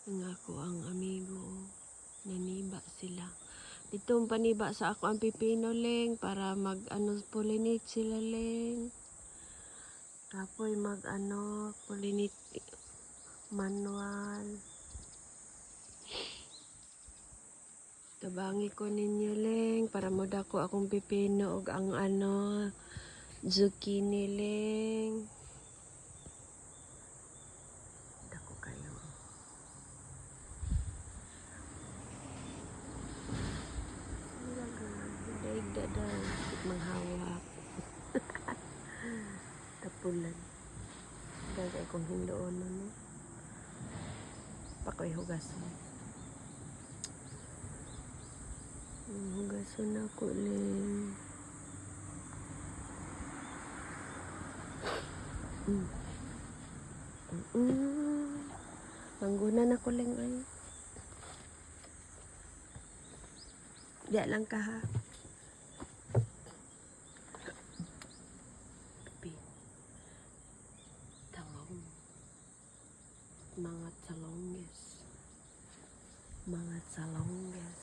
Ang ako ang amigo. Naniba sila. Ditong paniba sa ako ang pipino leng para pollinate sila leng. Tapos pollinate manual. Tabangi ko ninyo leng para modako akong pipino ug ang zucchini leng. Dako kayo. Daig-daday. Manghawak. Tapulan. Dagay kong hindoon no. Pakoy hugason. Hugason ako leng. Manggunan ako leng ay. Diya lang ka ha. Talong. Mga talongges. Mga talongges.